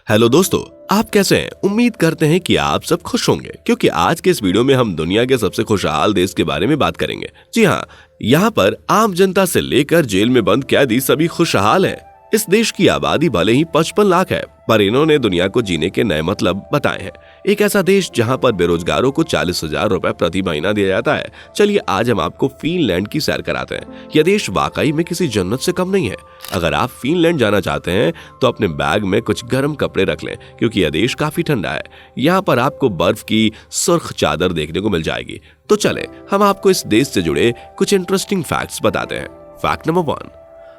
Hello दोस्तों, आप कैसे हैं? उम्मीद करते हैं कि आप सब खुश होंगे क्योंकि आज के इस वीडियो में हम दुनिया के सबसे खुशहाल देश के बारे में बात करेंगे। जी हाँ, यहाँ पर आम जनता से लेकर जेल में बंद कैदी सभी खुशहाल हैं। इस देश की आबादी भले ही 55 लाख है, पर इन्होंने दुनिया को जीने के नए मतलब बताए हैं। एक ऐसा देश जहाँ पर बेरोजगारों को 40,000 रुपए प्रति महीना दिया जाता है। चलिए आज हम आपको फिनलैंड की सैर कराते हैं। यह देश वाकई में किसी जन्नत से कम नहीं है। अगर आप फिनलैंड जाना चाहते हैं तो अपने बैग में कुछ गर्म कपड़े रख लें क्योंकि यह देश काफी ठंडा है। यहाँ पर आपको बर्फ की सुर्ख चादर देखने को मिल जाएगी। तो चले हम आपको इस देश से जुड़े कुछ इंटरेस्टिंग फैक्ट्स बताते हैं। फैक्ट नंबर 1,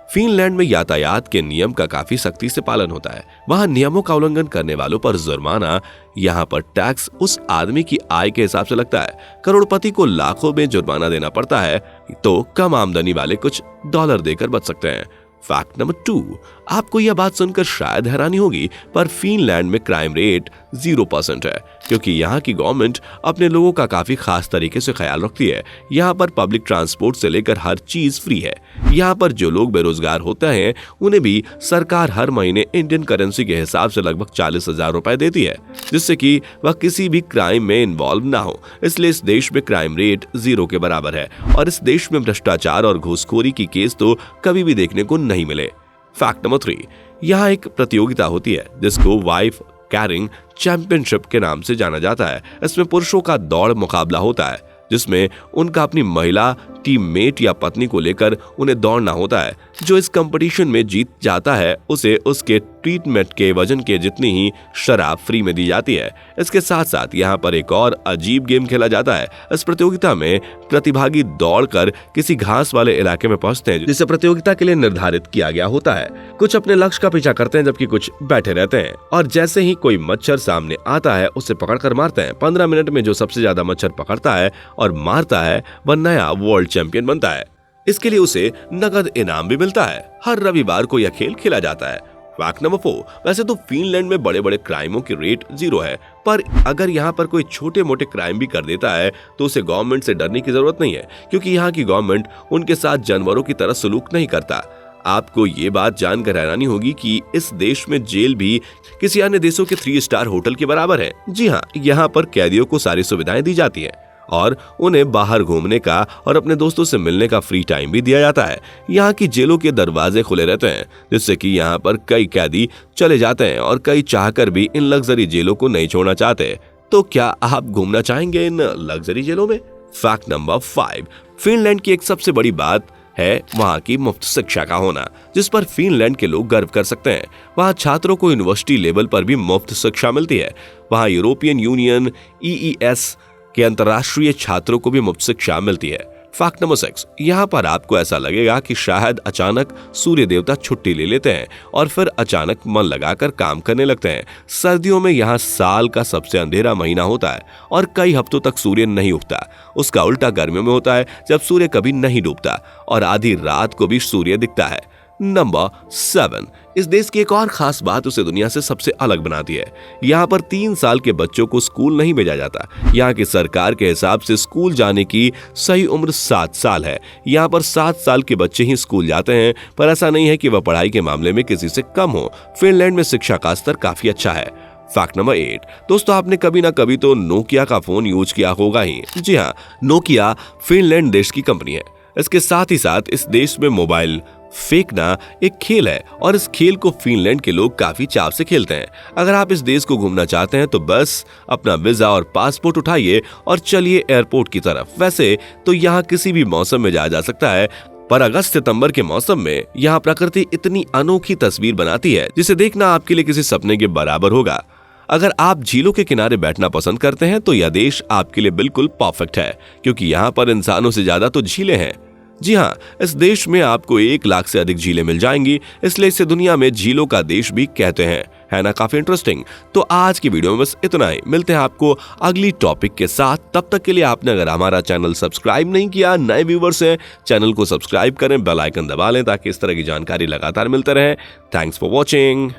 फिनलैंड में यातायात के नियम का काफी सख्ती से पालन होता है। वहां नियमों का उल्लंघन करने वालों पर जुर्माना, यहाँ पर टैक्स उस आदमी की आय के हिसाब से लगता है। करोड़पति को लाखों में जुर्माना देना पड़ता है तो कम आमदनी वाले कुछ डॉलर देकर बच सकते हैं। फैक्ट नंबर 2, आपको यह बात सुनकर शायद हैरानी होगी, पर फिनलैंड में क्राइम रेट 0% है क्योंकि यहाँ की गवर्नमेंट अपने लोगों का काफी खास तरीके से ख्याल रखती है। यहाँ पर पब्लिक ट्रांसपोर्ट से लेकर हर चीज फ्री है। यहाँ पर जो लोग बेरोजगार होते हैं उन्हें भी सरकार हर महीने इंडियन करेंसी के हिसाब से लगभग 40,000 रुपए देती है, जिससे कि वह किसी भी क्राइम में इन्वॉल्व ना हो। इसलिए इस देश में क्राइम रेट 0 के बराबर है और इस देश में भ्रष्टाचार और घूसखोरी की केस तो कभी भी देखने को नहीं मिले। फैक्ट नंबर 3, यहाँ एक प्रतियोगिता होती है जिसको वाइफ कैरिंग चैंपियनशिप के नाम से जाना जाता है। इसमें पुरुषों का दौड़ मुकाबला होता है जिसमें उनका अपनी महिला टीममेट या पत्नी को लेकर उन्हें दौड़ना होता है। जो इस कंपटीशन में जीत जाता है उसे उसके ट्रीटमेंट के वजन के जितनी ही शराब फ्री में दी जाती है। इसके साथ साथ यहाँ पर एक और अजीब गेम खेला जाता है। इस प्रतियोगिता में प्रतिभागी दौड़कर किसी घास वाले इलाके में पहुंचते हैं जिसे प्रतियोगिता के लिए निर्धारित किया गया होता है। कुछ अपने लक्ष्य का पीछा करते हैं जबकि कुछ बैठे रहते हैं और जैसे ही कोई मच्छर सामने आता है उसे पकड़कर मारते हैं। 15 मिनट में जो सबसे ज्यादा मच्छर पकड़ता है और मारता है वह नया वर्ल्ड चैंपियन बनता है। इसके लिए उसे नगद इनाम भी मिलता है। हर रविवार को यह खेल खेला जाता है। फैक्ट नंबर 4, वैसे तो फिनलैंड में बड़े बड़े क्राइमों की रेट 0 है, पर अगर यहाँ पर कोई छोटे मोटे क्राइम भी कर देता है तो उसे गवर्नमेंट से डरने की जरूरत नहीं है क्योंकि यहाँ की गवर्नमेंट उनके साथ जानवरों की तरह सलूक नहीं करता। आपको ये बात जानकर हैरानी होगी कि इस देश में जेल भी किसी अन्य देशों के 3 स्टार होटल के बराबर है। जी हाँ, यहाँ पर कैदियों को सारी सुविधाएं दी जाती है और उन्हें बाहर घूमने का और अपने दोस्तों से मिलने का फ्री टाइम भी दिया जाता है। यहाँ की जेलों के दरवाजे खुले रहते हैं जिससे कि यहाँ पर कई कैदी चले जाते हैं और कई चाहकर भी इन लग्जरी जेलों को नहीं छोड़ना चाहते। तो क्या आप घूमना चाहेंगे इन लग्जरी जेलों में? फैक्ट नंबर 5, फिनलैंड की एक सबसे बड़ी बात है वहाँ की मुफ्त शिक्षा का होना, जिस पर फिनलैंड के लोग गर्व कर सकते हैं। वहाँ छात्रों को यूनिवर्सिटी लेवल पर भी मुफ्त शिक्षा मिलती है। वहाँ यूरोपियन यूनियन EES के अंतर्राष्ट्रीय छात्रों को भी मुफ्त शिक्षा मिलती है। फैक्ट नंबर 6, यहाँ पर आपको ऐसा लगेगा कि शायद अचानक सूर्य देवता छुट्टी ले लेते हैं और फिर अचानक मन लगाकर काम करने लगते हैं। सर्दियों में यहाँ साल का सबसे अंधेरा महीना होता है और कई हफ्तों तक सूर्य नहीं उगता। उसका उल्टा गर्मियों में होता है जब सूर्य कभी नहीं डूबता और आधी रात को भी सूर्य दिखता है। नंबर 7, इस देश की एक और खास बात उसे दुनिया से सबसे अलग बनाती है। यहाँ पर 3 साल के बच्चों को स्कूल नहीं भेजा जाता। यहाँ की सरकार के हिसाब से स्कूल जाने की सही उम्र 7 साल है। यहाँ पर 7 साल के बच्चे ही स्कूल जाते हैं, पर ऐसा नहीं है कि वह पढ़ाई के मामले में किसी से कम हो। फिनलैंड में शिक्षा का स्तर काफी अच्छा है। फैक्ट नंबर 8, दोस्तों आपने कभी ना कभी तो नोकिया का फोन यूज किया होगा ही। जी हाँ, नोकिया फिनलैंड देश की कंपनी है। इसके साथ ही साथ इस देश में मोबाइल फेंकना एक खेल है और इस खेल को फिनलैंड के लोग काफी चाव से खेलते हैं। अगर आप इस देश को घूमना चाहते हैं तो बस अपना वीजा और पासपोर्ट उठाइए और चलिए एयरपोर्ट की तरफ। वैसे तो यहाँ किसी भी मौसम में जाया जा सकता है, पर अगस्त सितंबर के मौसम में यहाँ प्रकृति इतनी अनोखी तस्वीर बनाती है जिसे देखना आपके लिए किसी सपने के बराबर होगा। अगर आप झीलों के किनारे बैठना पसंद करते हैं तो यह देश आपके लिए बिल्कुल परफेक्ट है क्योंकि यहाँ पर इंसानों से ज्यादा तो झीलें हैं। जी हाँ, इस देश में आपको 1 लाख से अधिक झीलें मिल जाएंगी, इसलिए इसे दुनिया में झीलों का देश भी कहते हैं। है ना काफी इंटरेस्टिंग? तो आज की वीडियो में बस इतना ही। मिलते हैं आपको अगली टॉपिक के साथ। तब तक के लिए आपने अगर हमारा चैनल सब्सक्राइब नहीं किया, नए व्यूवर्स हैं, चैनल को सब्सक्राइब करें, बेल आइकन दबा लें ताकि इस तरह की जानकारी लगातार मिलते रहे। Thanks for watching.